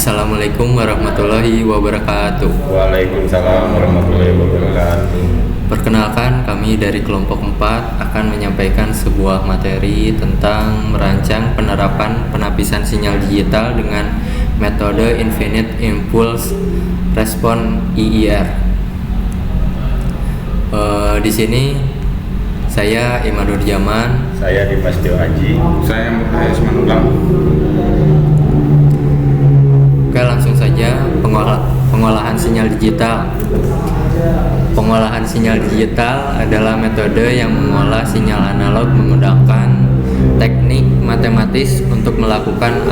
Assalamualaikum warahmatullahi wabarakatuh. Waalaikumsalam warahmatullahi wabarakatuh. Perkenalkan, kami dari kelompok 4 akan menyampaikan sebuah materi tentang merancang penerapan penapisan sinyal digital dengan metode Infinite Impulse Response (IIR). Di sini saya Imadur Jaman. Saya Dimas Dio Haji. Saya Muhammad Manulang. Oke, langsung saja pengolahan sinyal digital. Pengolahan sinyal digital adalah metode yang mengolah sinyal analog menggunakan teknik matematis untuk melakukan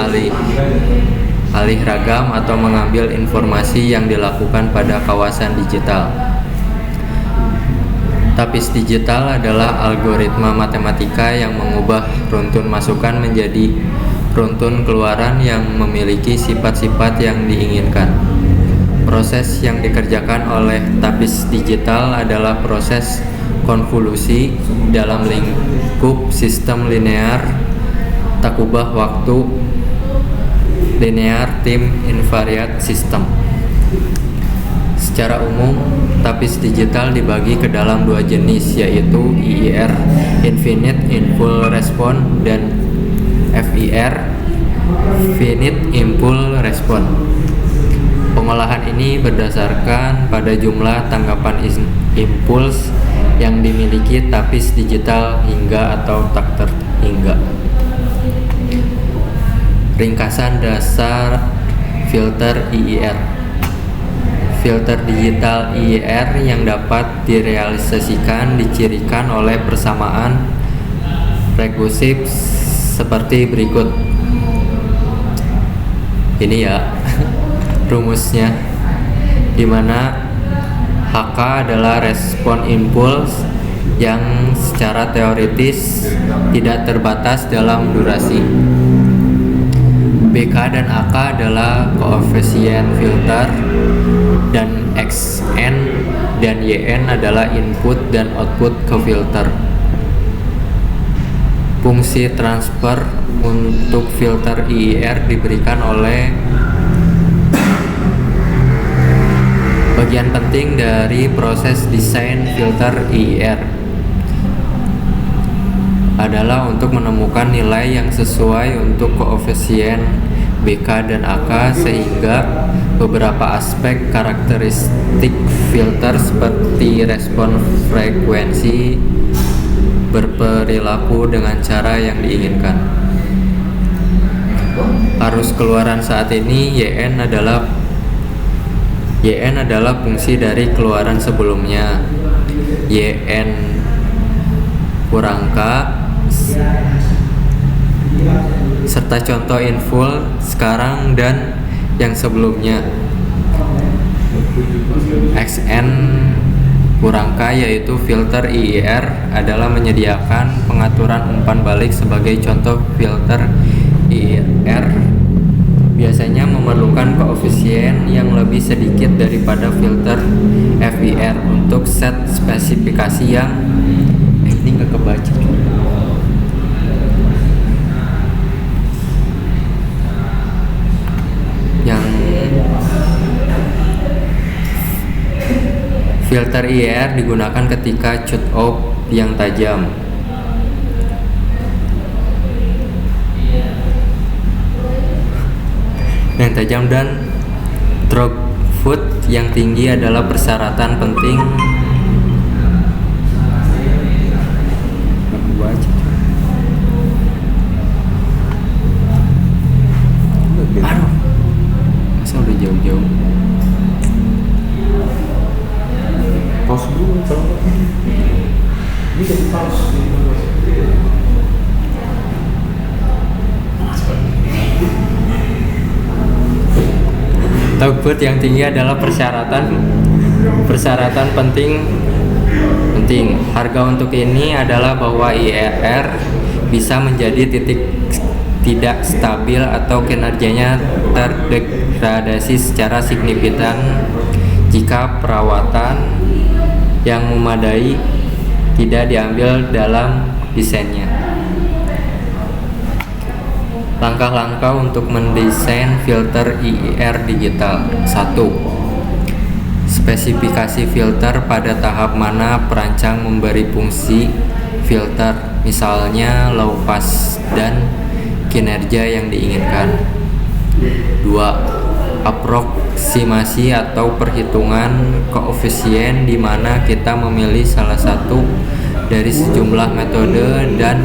alih ragam atau mengambil informasi yang dilakukan pada kawasan digital. Tapis digital adalah algoritma matematika yang mengubah runtun masukan menjadi runtun keluaran yang memiliki sifat-sifat yang diinginkan. Proses yang dikerjakan oleh tapis digital adalah proses konvolusi dalam lingkup sistem linear takubah waktu linear time invariant system. Secara umum, tapis digital dibagi ke dalam dua jenis, yaitu IIR Infinite Impulse Response dan FIR Finite Impulse Response. Pengolahan ini berdasarkan pada jumlah tanggapan impuls yang dimiliki tapis digital hingga atau tak terhingga. Ringkasan dasar filter IIR. Filter digital IIR yang dapat direalisasikan dicirikan oleh persamaan rekursif seperti berikut. Ini ya rumusnya, di mana HK adalah respon impuls yang secara teoritis tidak terbatas dalam durasi. BK dan AK adalah koefisien filter, dan XN dan YN adalah input dan output ke filter. Fungsi transfer untuk filter IIR diberikan oleh bagian penting dari proses desain filter IIR adalah untuk menemukan nilai yang sesuai untuk koefisien BK dan AK, sehingga beberapa aspek karakteristik filter seperti respon frekuensi berperilaku dengan cara yang diinginkan. Arus keluaran saat ini YN adalah fungsi dari keluaran sebelumnya. YN kurang K serta contoh inful sekarang dan yang sebelumnya. XN kurang K yaitu filter IIR adalah menyediakan pengaturan umpan balik. Sebagai contoh, filter IIR biasanya memerlukan koefisien yang lebih sedikit daripada filter FIR untuk set spesifikasi yang ini nggak kebaca. Yang filter IIR digunakan ketika cut off yang tajam. Dan throughput yang tinggi adalah persyaratan penting. Aduh, masa udah jauh-jauh. Pause dulu kalau ini jadi pause. Throughput yang tinggi adalah persyaratan penting. Harga untuk ini adalah bahwa IIR bisa menjadi titik tidak stabil atau kinerjanya terdegradasi secara signifikan jika perawatan yang memadai tidak diambil dalam desainnya. Langkah-langkah untuk mendesain filter IIR digital. 1. Spesifikasi filter. Pada tahap mana perancang memberi fungsi filter, misalnya low pass dan kinerja yang diinginkan. 2. Aproksimasi atau perhitungan koefisien, di mana kita memilih salah satu dari sejumlah metode dan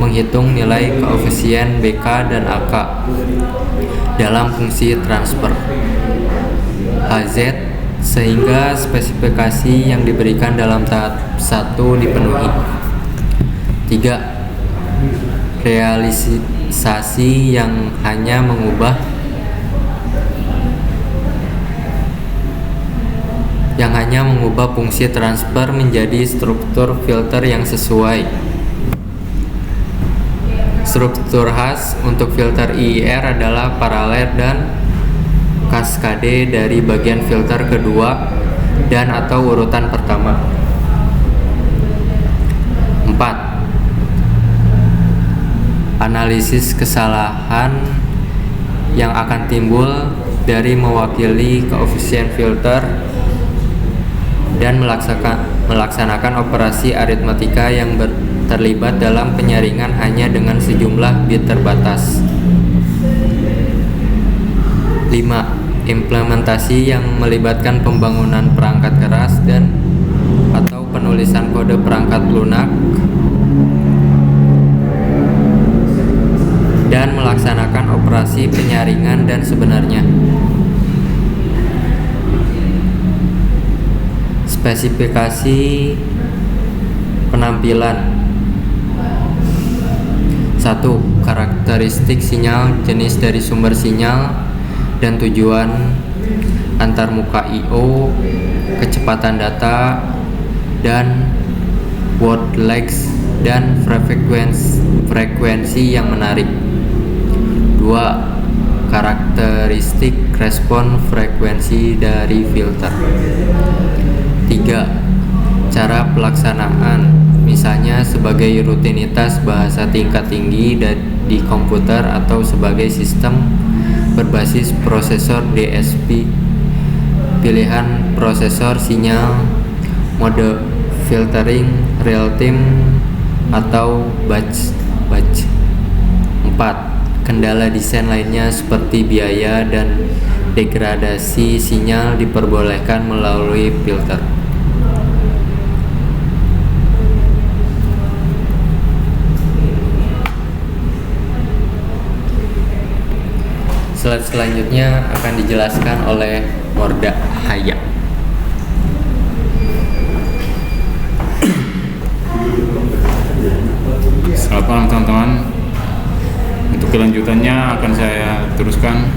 menghitung nilai koefisien BK dan AK dalam fungsi transfer HZ sehingga spesifikasi yang diberikan dalam tahap 1 dipenuhi. 3. Realisasi yang hanya mengubah fungsi transfer menjadi struktur filter yang sesuai. Struktur khas untuk filter IIR adalah paralel dan kaskade dari bagian filter kedua dan atau urutan pertama. 4. Analisis kesalahan yang akan timbul dari mewakili koefisien filter dan melaksanakan operasi aritmatika yang terlibat dalam penyaringan hanya dengan sejumlah bit terbatas. 5. Implementasi yang melibatkan pembangunan perangkat keras dan atau penulisan kode perangkat lunak dan melaksanakan operasi penyaringan dan sebenarnya. Spesifikasi penampilan. 1. Karakteristik sinyal, jenis dari sumber sinyal dan tujuan, antar muka I/O, kecepatan data, dan word length dan frekuensi yang menarik. 2. Karakteristik respon frekuensi dari filter. 3. Cara pelaksanaan, misalnya sebagai rutinitas bahasa tingkat tinggi di komputer atau sebagai sistem berbasis prosesor DSP, pilihan prosesor sinyal, mode filtering real time atau batch. 4. Kendala desain lainnya seperti biaya dan degradasi sinyal diperbolehkan melalui filter. Slide selanjutnya akan dijelaskan oleh Morda Haya. Selamat malam teman-teman. Untuk kelanjutannya akan saya teruskan.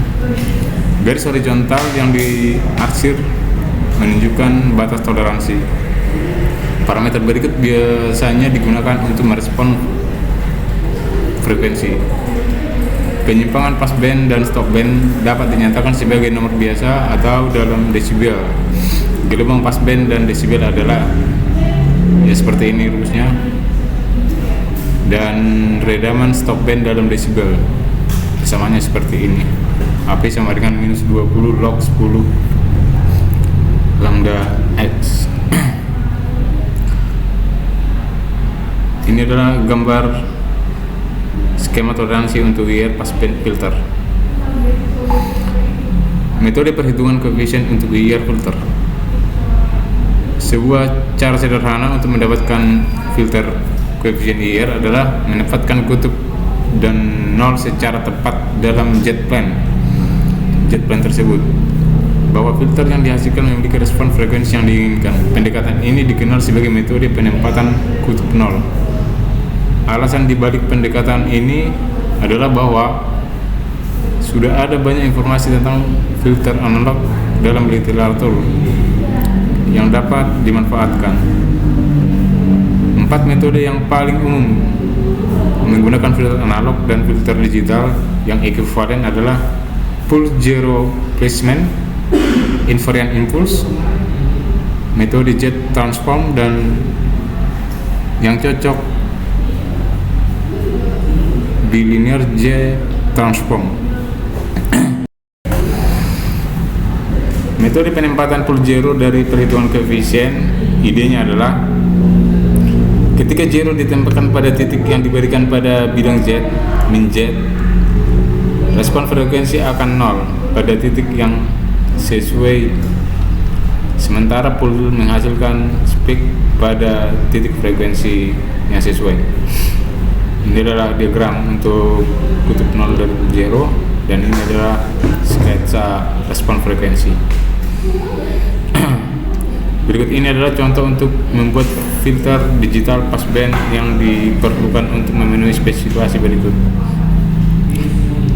Garis horizontal yang diarsir menunjukkan batas toleransi. Parameter berikut biasanya digunakan untuk merespon frekuensi. Penyimpangan passband dan stopband dapat dinyatakan sebagai nomor biasa atau dalam desibel. Gelombang passband dan desibel adalah ya seperti ini rumusnya. Dan redaman stopband dalam desibel samanya seperti ini. AP sama dengan minus 20 log 10 lambda X. Ini adalah gambar skema toleransi untuk IIR passband filter. Metode perhitungan koefisien untuk IIR filter. Sebuah cara sederhana untuk mendapatkan filter koefisien IIR adalah menempatkan kutub dan nol secara tepat dalam jet plane tersebut. Bahwa filter yang dihasilkan memiliki respon frekuensi yang diinginkan. Pendekatan ini dikenal sebagai metode penempatan kutub nol. Alasan dibalik pendekatan ini adalah bahwa sudah ada banyak informasi tentang filter analog dalam literatur yang dapat dimanfaatkan. 4 metode yang paling umum menggunakan filter analog dan filter digital yang ekuivalen adalah pulse zero placement, invariant impulse, metode jet transform, dan yang cocok bilinear J transform. Metode penempatan pool zero dari perhitungan koefisien, idenya adalah ketika zero ditempatkan pada titik yang diberikan pada bidang Z, min Z, respon frekuensi akan 0 pada titik yang sesuai, sementara pool menghasilkan spik pada titik frekuensi yang sesuai. Ini adalah diagram untuk kutub 0 dari pool zero, dan ini adalah sketsa respon frekuensi. Berikut ini adalah contoh untuk membuat filter digital passband yang diperlukan untuk memenuhi spesifikasi berikut.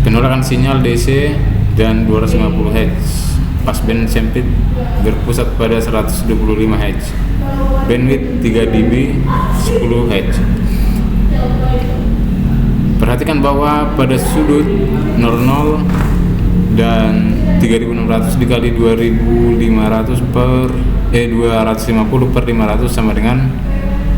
Penolakan sinyal DC dan 250 Hz. Passband sempit berpusat pada 125 Hz. Bandwidth 3 dB 10 Hz. Perhatikan bahwa pada sudut 00 dan 3600 dikali 2500 per 250 per 500 sama dengan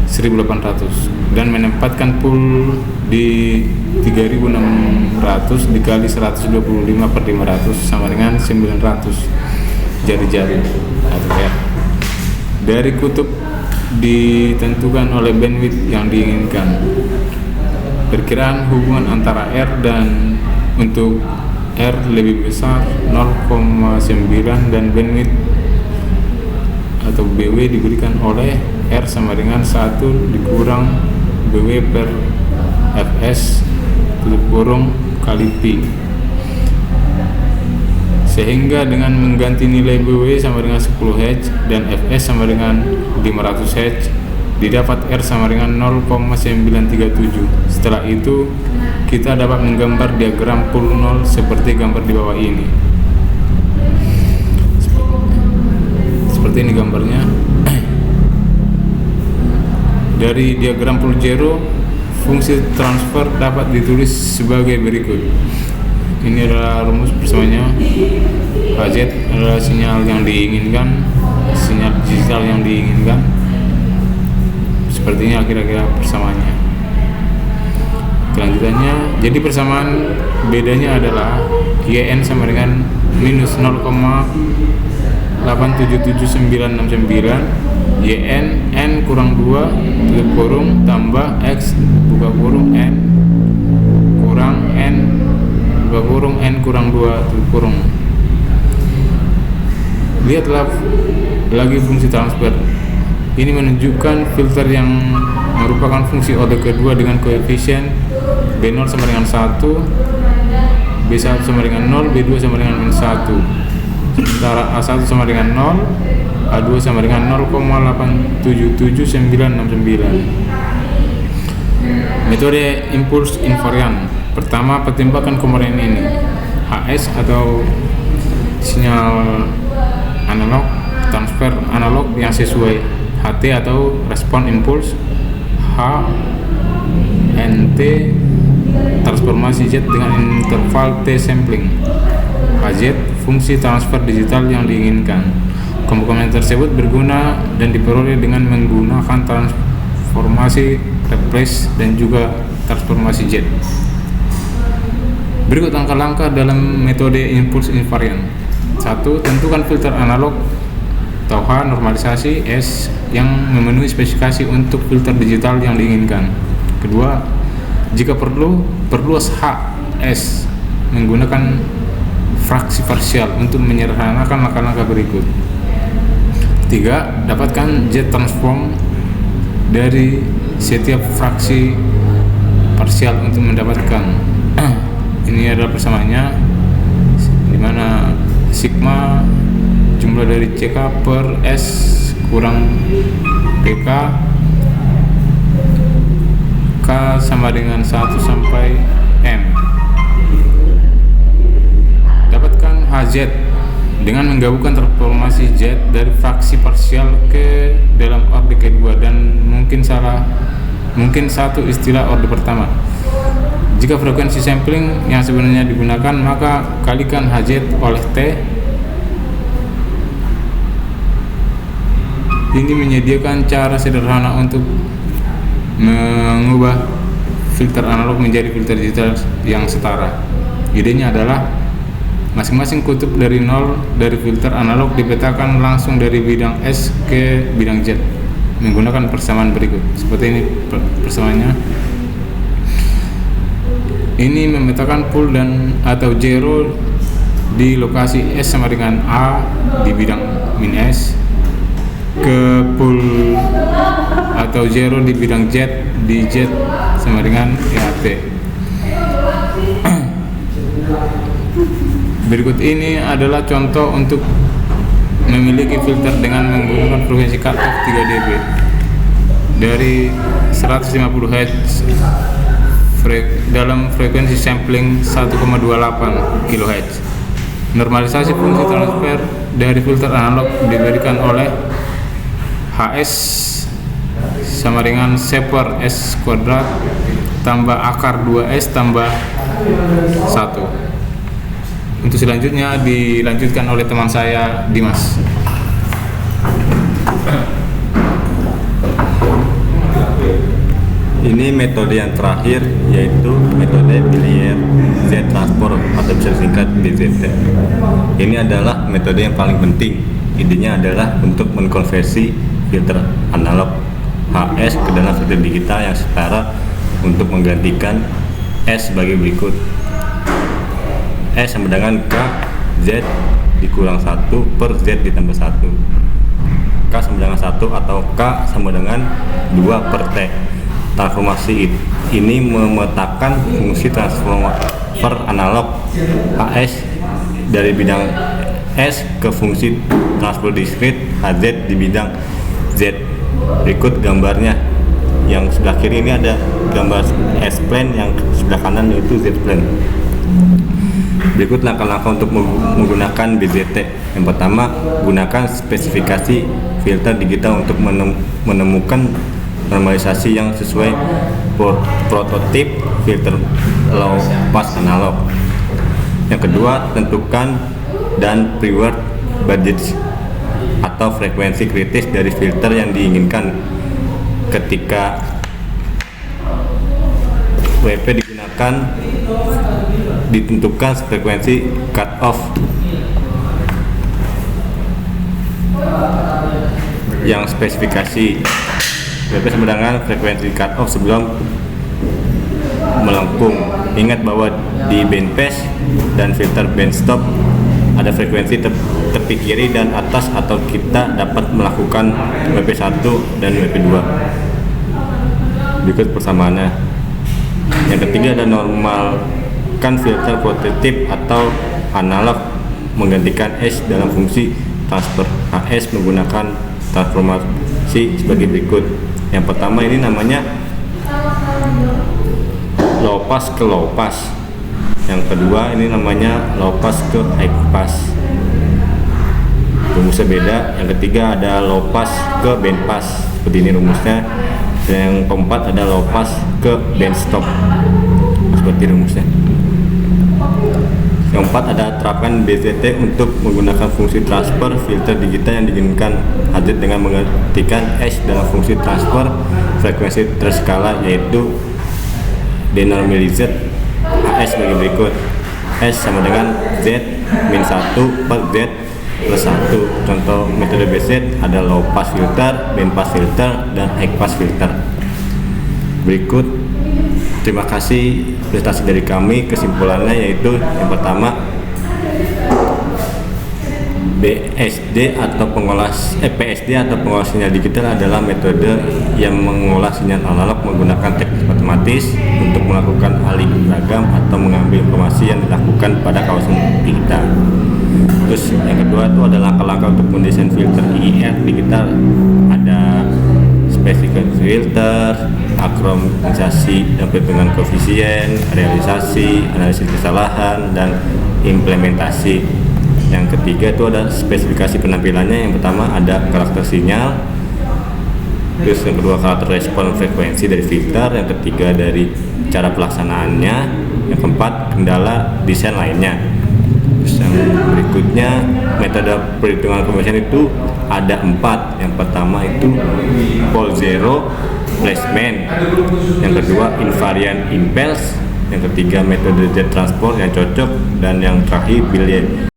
1800, dan menempatkan pool di 3600 dikali 125 per 500 sama dengan 900 jari-jari atau R. Dari kutub ditentukan oleh bandwidth yang diinginkan. Perkiraan hubungan antara R dan untuk R lebih besar 0,9 dan bandwidth atau BW diberikan oleh R sama dengan 1 dikurang BW per Fs tutup kurung kali Pi, sehingga dengan mengganti nilai BW sama dengan 10 Hz dan Fs sama dengan 500 Hz didapat R sama dengan 0,937. Setelah itu kita dapat menggambar diagram pool 0 seperti gambar di bawah ini. Seperti ini gambarnya. Dari diagram pool zero, fungsi transfer dapat ditulis sebagai berikut. Ini adalah rumus persamanya. Hz adalah sinyal yang diinginkan, sinyal digital yang diinginkan. Sepertinya kira-kira persamaannya. Kelanjutannya, jadi persamaan bedanya adalah YN sama dengan minus 0,877969, YN N kurang 2 tutup kurung tambah X buka kurung N kurang N buka kurung N kurang 2 tutup kurung. Lihatlah lagi fungsi transfer. Ini menunjukkan filter yang merupakan fungsi order kedua dengan koefisien B0 sama dengan 1, B1 sama dengan 0, B2 sama dengan -1. Sementara A1 sama dengan 0, A2 sama dengan 0,877969. Metode impuls invarian. Pertama, pertimbangkan komponen ini. HS atau sinyal analog, transfer analog yang sesuai. HT atau respon impuls, NT transformasi Z dengan interval T sampling, HZ fungsi transfer digital yang diinginkan. Komponen tersebut berguna dan diperoleh dengan menggunakan transformasi replace dan juga transformasi Z. Berikut langkah-langkah dalam metode impuls invarian. 1. Tentukan filter analog atau H normalisasi S yang memenuhi spesifikasi untuk filter digital yang diinginkan. Kedua, jika perlu, perluas HS menggunakan fraksi parsial untuk menyederhanakan langkah-langkah berikut. 3. Dapatkan Z transform dari setiap fraksi parsial untuk mendapatkan ini adalah persamaannya, di mana sigma jumlah dari CK per S kurang PK K sama dengan 1 sampai M. Dapatkan HZ dengan menggabungkan transformasi Z dari fraksi parsial ke dalam orde kedua dan mungkin satu istilah orde pertama. Jika frekuensi sampling yang sebenarnya digunakan, maka kalikan HZ oleh T. Ini menyediakan cara sederhana untuk mengubah filter analog menjadi filter digital yang setara. Idenya adalah masing-masing kutub dari nol dari filter analog dipetakan langsung dari bidang S ke bidang Z menggunakan persamaan berikut. Seperti ini persamaannya. Ini memetakan pool dan atau zero di lokasi S sama dengan A di bidang min S, ke pool atau zero di bidang Z di Z sama dengan EAT. Berikut ini adalah contoh untuk memiliki filter dengan menggunakan frekuensi cutoff 3 dB dari 150 Hz dalam frekuensi sampling 1,28 kHz. Normalisasi fungsi transfer dari filter analog diberikan oleh HS sama dengan seper S kuadrat tambah akar 2S tambah 1. Untuk selanjutnya dilanjutkan oleh teman saya Dimas. Ini metode yang terakhir, yaitu metode biliar Z transport atau bisa disingkat BZT. Ini adalah metode yang paling penting. Intinya adalah untuk mengkonversi filter analog HS ke dalam filter digital yang setara untuk menggantikan S sebagai berikut. S sama dengan K Z dikurang 1 per Z ditambah 1. K sama dengan 1 atau K sama dengan 2 per T. Transformasi ini memetakan fungsi transfer analog HS dari bidang S ke fungsi transfer diskrit HZ di bidang Z. Berikut gambarnya. Yang sebelah kiri ini ada gambar S plane, yang sebelah kanan yaitu Z plane. Berikut langkah-langkah untuk menggunakan BZT. Yang pertama, gunakan spesifikasi filter digital untuk menemukan normalisasi yang sesuai prototip filter low pass analog. Yang kedua, tentukan dan prework budget atau frekuensi kritis dari filter yang diinginkan. Ketika WP digunakan, ditentukan frekuensi cut off yang spesifikasi WP sama dengan frekuensi cut off sebelum melengkung. Ingat bahwa di bandpass dan filter bandstop ada frekuensi tepi kiri dan atas, atau kita dapat melakukan WP1 dan WP2. Berikut persamaannya. Yang ketiga ada normalkan filter prototip atau analog menggantikan S dalam fungsi transfer HS menggunakan transformasi sebagai berikut. Yang pertama ini namanya low pass ke low pass. Yang kedua ini namanya low pass ke high pass. Rumusnya beda. Yang ketiga ada low pass ke band pass. Seperti ini rumusnya. Dan yang keempat ada low pass ke band stop. Seperti rumusnya. Yang keempat ada terapkan BZT untuk menggunakan fungsi transfer filter digital yang diinginkan. Hadir dengan menggantikan S dalam fungsi transfer frekuensi terskala, yaitu denormalized HS sebagai berikut. S sama dengan Z min 1 per Z plus 1. Contoh metode BZ ada low pass filter, band pass filter, dan high pass filter. Berikut, terima kasih presentasi dari kami. Kesimpulannya yaitu yang pertama, BSD atau PSD atau pengolah sinyal digital adalah metode yang mengolah sinyal analog menggunakan teknik matematis untuk melakukan alih beragam atau mengambil informasi yang dilakukan pada kawasan digital. Terus yang kedua itu ada langkah-langkah untuk mendesain filter IIR digital. Ada spesifikasi filter, akromisasi dan perhitungan koefisien, realisasi, analisis kesalahan, dan implementasi. Yang ketiga itu ada spesifikasi penampilannya. Yang pertama ada karakter sinyal, terus yang kedua karakter respon frekuensi dari filter, yang ketiga dari cara pelaksanaannya, yang keempat kendala desain lainnya. Terus yang berikutnya metode perhitungan koefisien itu ada 4. Yang pertama itu pole zero placement, yang kedua invariant impulse, yang ketiga metode jet transport yang cocok, dan yang terakhir Billiard.